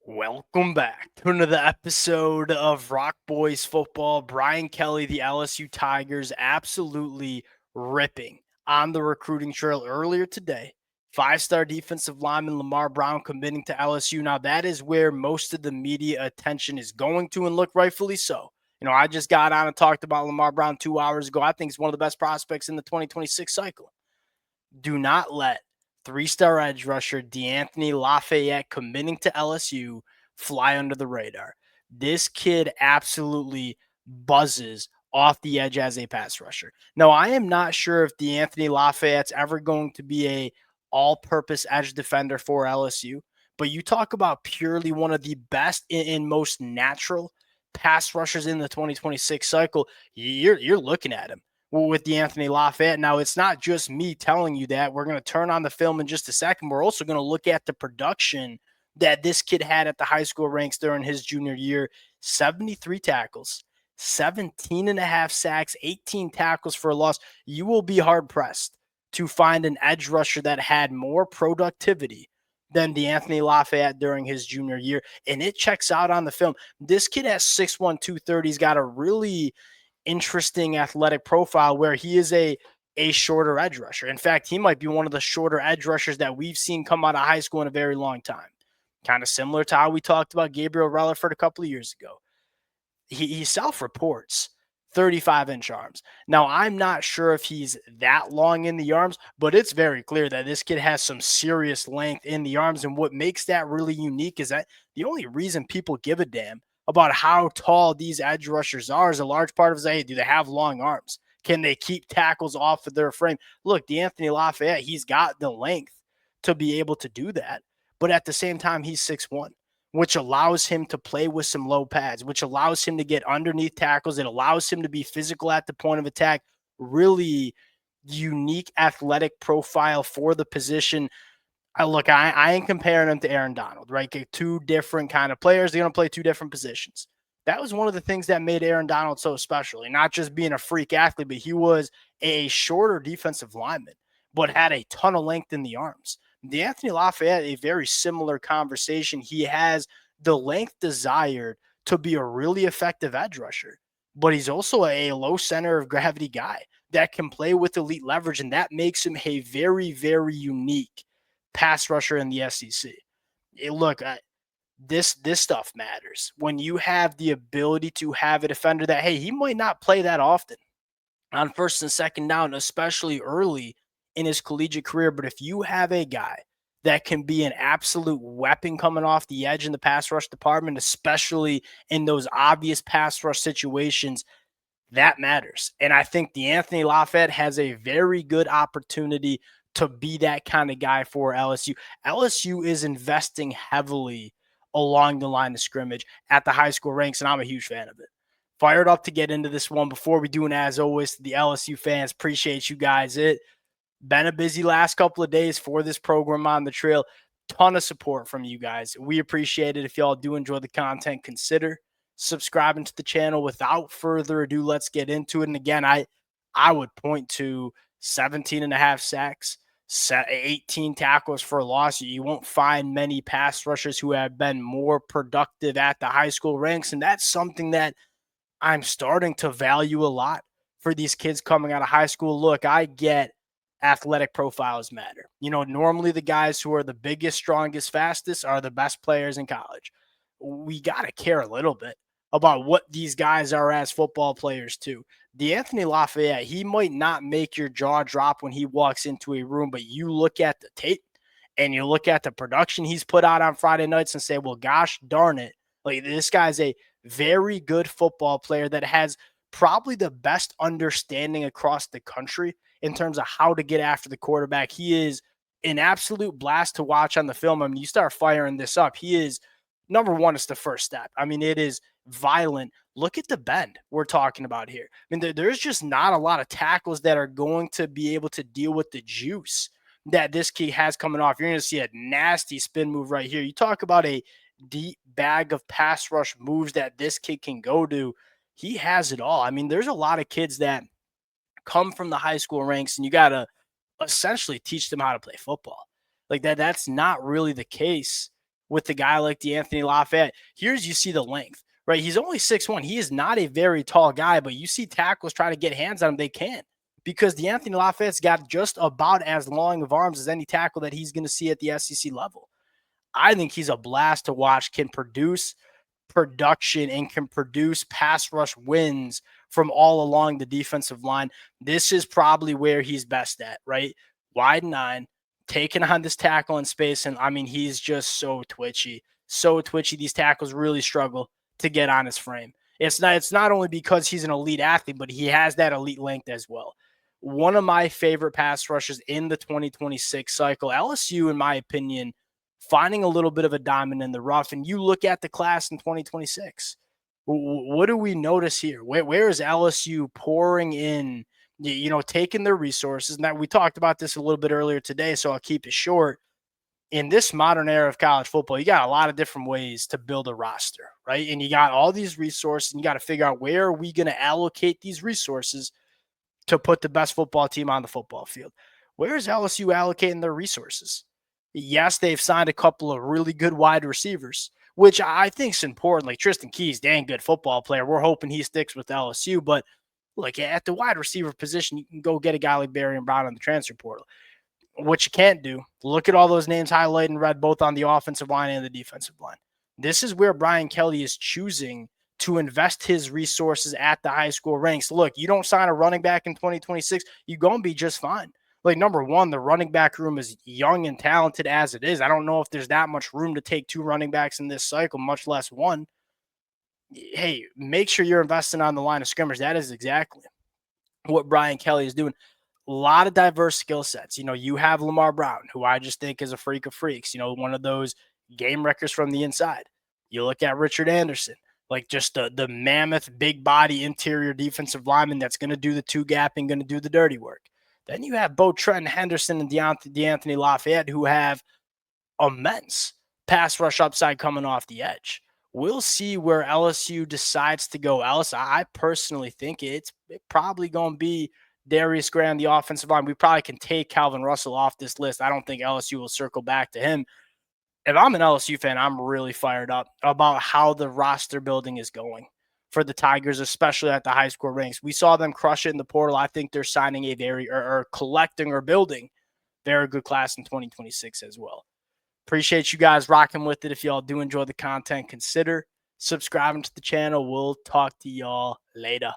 Welcome back to another episode of Rock Boys Football. Brian Kelly, the LSU Tigers, absolutely ripping on the recruiting trail earlier today. Five-star defensive lineman Lamar Brown committing to LSU. Now, that is where most of the media attention is going to, and look, rightfully so. I just got on and talked about Lamar Brown 2 hours ago. I think he's one of the best prospects in the 2026 cycle. Do not let three-star edge rusher DeAnthony Lafayette committing to LSU fly under the radar. This kid absolutely buzzes off the edge as a pass rusher. Now, I am not sure if DeAnthony Lafayette's ever going to be a all-purpose edge defender for LSU, but you talk about purely one of the best and most natural pass rushers in the 2026 cycle, you're looking at him with DeAnthony Lafayette. Now, it's not just me telling you that. We're going to turn on the film in just a second. We're also going to look at the production that this kid had at the high school ranks during his junior year. 73 tackles, 17 and a half sacks, 18 tackles for a loss. You will be hard-pressed to find an edge rusher that had more productivity than DeAnthony Lafayette during his junior year, and it checks out on the film. This kid has 6'1", 230. He's got a really interesting athletic profile where he is a shorter edge rusher. In fact, he might be one of the shorter edge rushers that we've seen come out of high school in a very long time. Kind of similar to how we talked about Gabriel Relaford a couple of years ago. He self-reports 35-inch arms. Now, I'm not sure if he's that long in the arms, but it's very clear that this kid has some serious length in the arms. And what makes that really unique is that the only reason people give a damn about how tall these edge rushers are is a large part of it is, hey, do they have long arms? Can they keep tackles off of their frame? Look, DeAnthony Lafayette, he's got the length to be able to do that. But at the same time, he's 6'1", which allows him to play with some low pads, which allows him to get underneath tackles. It allows him to be physical at the point of attack. Really unique athletic profile for the position. I ain't comparing him to Aaron Donald, right? Two different kind of players. They're going to play two different positions. That was one of the things that made Aaron Donald so special. And not just being a freak athlete, but he was a shorter defensive lineman, but had a ton of length in the arms. DeAnthony Lafayette, a very similar conversation. He has the length desired to be a really effective edge rusher, but he's also a low center of gravity guy that can play with elite leverage, and that makes him a very, very unique pass rusher in the SEC. Look, this stuff matters. When you have the ability to have a defender that, hey, he might not play that often on first and second down, especially early in his collegiate career. But if you have a guy that can be an absolute weapon coming off the edge in the pass rush department, especially in those obvious pass rush situations, that matters. And I think DeAnthony Lafayette has a very good opportunity to be that kind of guy for LSU. LSU is investing heavily along the line of scrimmage at the high school ranks, and I'm a huge fan of it. Fired up to get into this one. Before we do, and as always, the LSU fans, appreciate you guys. It been a busy last couple of days for this program on the trail. Ton of support from you guys. We appreciate it. If y'all do enjoy the content, consider subscribing to the channel. Without further ado, let's get into it. And again, I would point to 17 and a half sacks, 18 tackles for a loss. You won't find many pass rushers who have been more productive at the high school ranks. And that's something that I'm starting to value a lot for these kids coming out of high school. Look, I get athletic profiles matter. Normally the guys who are the biggest, strongest, fastest are the best players in college. We got to care a little bit about what these guys are as football players too. DeAnthony Lafayette, he might not make your jaw drop when he walks into a room, but you look at the tape and you look at the production he's put out on Friday nights and say, well, gosh darn it. Like, this guy's a very good football player that has probably the best understanding across the country in terms of how to get after the quarterback. He is an absolute blast to watch on the film. I mean, you start firing this up. He is, number one, it's the first step. I mean, it is violent. Look at the bend we're talking about here. I mean, there's just not a lot of tackles that are going to be able to deal with the juice that this kid has coming off. You're going to see a nasty spin move right here. You talk about a deep bag of pass rush moves that this kid can go to. He has it all. I mean, there's a lot of kids that come from the high school ranks and you got to essentially teach them how to play football. Like that's not really the case with the guy like DeAnthony Lafayette. Here's you see the length, right? He's only 6'1". He is not a very tall guy, but you see tackles try to get hands on him. They can't because DeAnthony Lafayette's got just about as long of arms as any tackle that he's going to see at the SEC level. I think he's a blast to watch, can produce production and can produce pass rush wins from all along the defensive line. This is probably where he's best at, right? Wide 9, taking on this tackle in space. And I mean, he's just so twitchy, so twitchy. These tackles really struggle to get on his frame. It's not only because he's an elite athlete, but he has that elite length as well. One of my favorite pass rushers in the 2026 cycle. LSU, in my opinion, finding a little bit of a diamond in the rough. And you look at the class in 2026. What do we notice here? Where is LSU pouring in, taking their resources? Now, we talked about this a little bit earlier today, so I'll keep it short. In this modern era of college football, you got a lot of different ways to build a roster, right? And you got all these resources, and you got to figure out where are we going to allocate these resources to put the best football team on the football field. Where is LSU allocating their resources? Yes, they've signed a couple of really good wide receivers, which I think is important. Like Tristan Key's dang good football player. We're hoping he sticks with LSU. But like at the wide receiver position, you can go get a guy like Barry and Brown on the transfer portal. What you can't do, look at all those names highlighted in red, both on the offensive line and the defensive line. This is where Brian Kelly is choosing to invest his resources at the high school ranks. Look, you don't sign a running back in 2026, you're going to be just fine. Like, number one, the running back room is young and talented as it is. I don't know if there's that much room to take 2 running backs in this cycle, much less 1. Hey, make sure you're investing on the line of scrimmage. That is exactly what Brian Kelly is doing. A lot of diverse skill sets. You have Lamar Brown, who I just think is a freak of freaks, one of those game wreckers from the inside. You look at Richard Anderson, like just the mammoth, big body interior defensive lineman that's going to do the 2-gapping, going to do the dirty work. Then you have Bo Trenton Henderson and DeAnthony Lafayette, who have immense pass rush upside coming off the edge. We'll see where LSU decides to go else. I personally think it's probably going to be Darius Gray on the offensive line. We probably can take Calvin Russell off this list. I don't think LSU will circle back to him. If I'm an LSU fan, I'm really fired up about how the roster building is going for the Tigers, especially at the high school ranks. We saw them crush it in the portal. I think they're signing or collecting or building very good class in 2026 as well. Appreciate you guys rocking with it. If y'all do enjoy the content, consider subscribing to the channel. We'll talk to y'all later.